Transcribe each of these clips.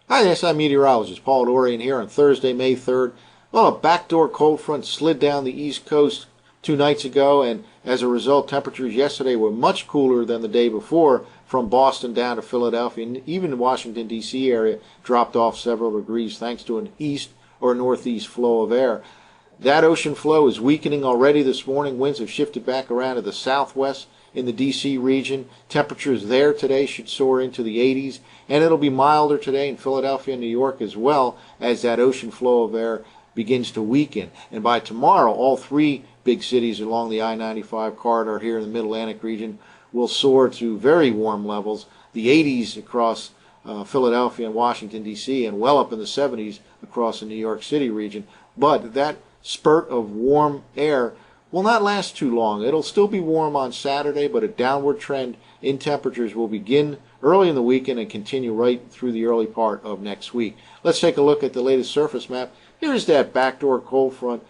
Hi, this is meteorologist Paul Dorian here on Thursday, May 3rd. Well, a backdoor cold front slid down the East Coast 2 nights ago, and as a result, temperatures yesterday were much cooler than the day before from Boston down to Philadelphia, and even the Washington, D.C. area dropped off several degrees thanks to an east or northeast flow of air. That ocean flow is weakening already this morning. Winds have shifted back around to the southwest in the D.C. region. Temperatures there today should soar into the 80s, and it'll be milder today in Philadelphia and New York as well as that ocean flow of air begins to weaken. And by tomorrow, all three big cities along the I-95 corridor here in the Mid-Atlantic region will soar to very warm levels, the 80s across Philadelphia and Washington, D.C., and well up in the 70s across the New York City region. But that spurt of warm air will not last too long. It'll still be warm on Saturday, but a downward trend in temperatures will begin early in the weekend and continue right through the early part of next week. Let's take a look at the latest surface map. Here's that backdoor cold front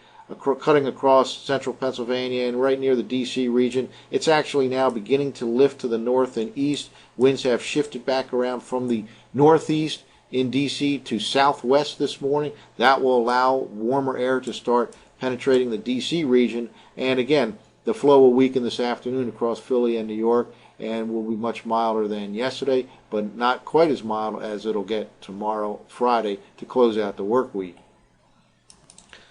cutting across central Pennsylvania and right near the D.C. region. It's actually now beginning to lift to the north and east. Winds have shifted back around from the northeast in D.C. to southwest this morning. That will allow warmer air to start penetrating the D.C. region, and again, the flow will weaken this afternoon across Philly and New York and will be much milder than yesterday, but not quite as mild as it'll get tomorrow, Friday, to close out the work week.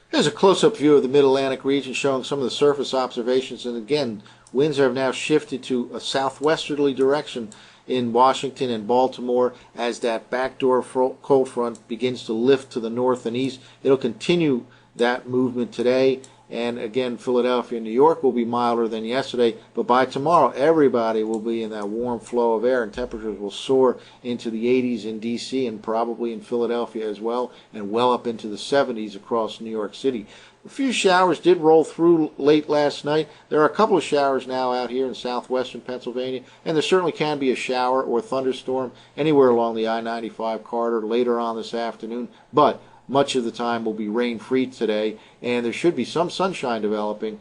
Here's a close-up view of the Mid-Atlantic region showing some of the surface observations, and again, winds have now shifted to a southwesterly direction in Washington and Baltimore as that backdoor cold front begins to lift to the north and east. It'll continue that movement today, and again, Philadelphia and New York will be milder than yesterday, but by tomorrow everybody will be in that warm flow of air, and temperatures will soar into the 80s in D.C. and probably in Philadelphia as well, and well up into the 70s across New York City. A few showers did roll through late last night. There are a couple of showers now out here in southwestern Pennsylvania, and there certainly can be a shower or thunderstorm anywhere along the I-95 corridor later on this afternoon, but much of the time will be rain-free today, and there should be some sunshine developing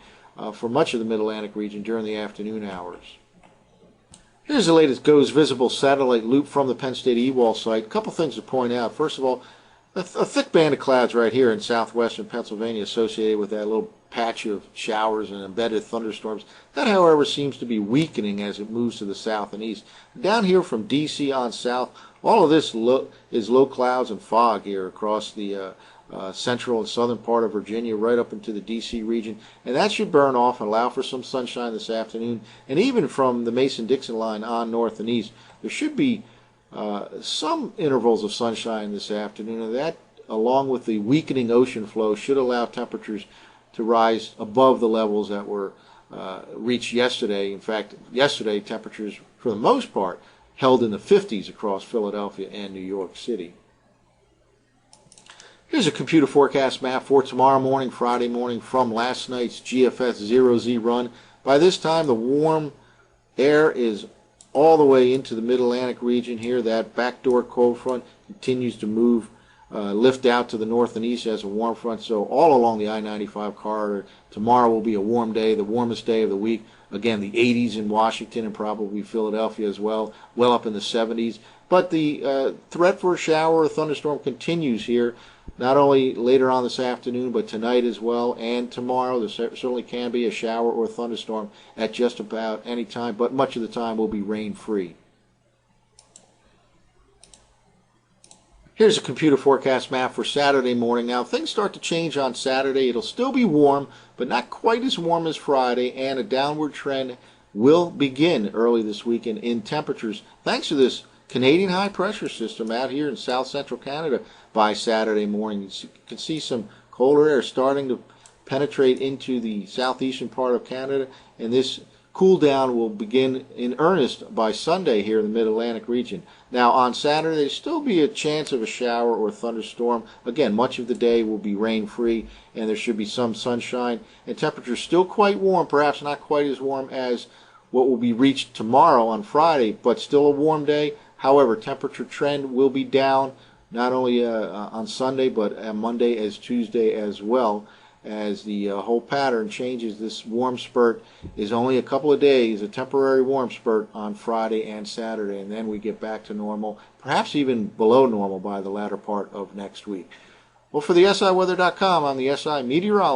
for much of the Mid-Atlantic region during the afternoon hours. Here's the latest GOES visible satellite loop from the Penn State eWall site. A couple things to point out. First of all, a thick band of clouds right here in southwestern Pennsylvania associated with that little patch of showers and embedded thunderstorms. That, however, seems to be weakening as it moves to the south and east. Down here from D.C. on south, all of this is low clouds and fog here across the central and southern part of Virginia, right up into the D.C. region, and that should burn off and allow for some sunshine this afternoon. And even from the Mason-Dixon line on north and east, there should be some intervals of sunshine this afternoon, and that, along with the weakening ocean flow, should allow temperatures to rise above the levels that were reached yesterday. In fact, yesterday temperatures, for the most part, held in the 50s across Philadelphia and New York City. Here's a computer forecast map for tomorrow morning, Friday morning, from last night's GFS 0Z run. By this time, the warm air is all the way into the Mid-Atlantic region here. That backdoor cold front continues to move, lift out to the north and east as a warm front. So all along the I-95 corridor, tomorrow will be a warm day, the warmest day of the week. Again, the 80s in Washington and probably Philadelphia as well, well up in the 70s. But the threat for a shower or thunderstorm continues here, not only later on this afternoon, but tonight as well, and tomorrow. There certainly can be a shower or thunderstorm at just about any time, but much of the time will be rain-free. Here's a computer forecast map for Saturday morning. Now, things start to change on Saturday. It'll still be warm, but not quite as warm as Friday, and a downward trend will begin early this weekend in temperatures, thanks to this Canadian high-pressure system out here in south-central Canada by Saturday morning. You can see some colder air starting to penetrate into the southeastern part of Canada, and this cool down will begin in earnest by Sunday here in the Mid-Atlantic region. Now on Saturday there'll still be a chance of a shower or thunderstorm. Again, much of the day will be rain-free, and there should be some sunshine, and temperatures still quite warm, perhaps not quite as warm as what will be reached tomorrow on Friday, but still a warm day. However, temperature trend will be down not only on Sunday but on Monday as Tuesday as well. as the whole pattern changes. This warm spurt is only a couple of days, a temporary warm spurt on Friday and Saturday, and then we get back to normal, perhaps even below normal by the latter part of next week. Well, for the SIweather.com, I'm the SI meteorologist.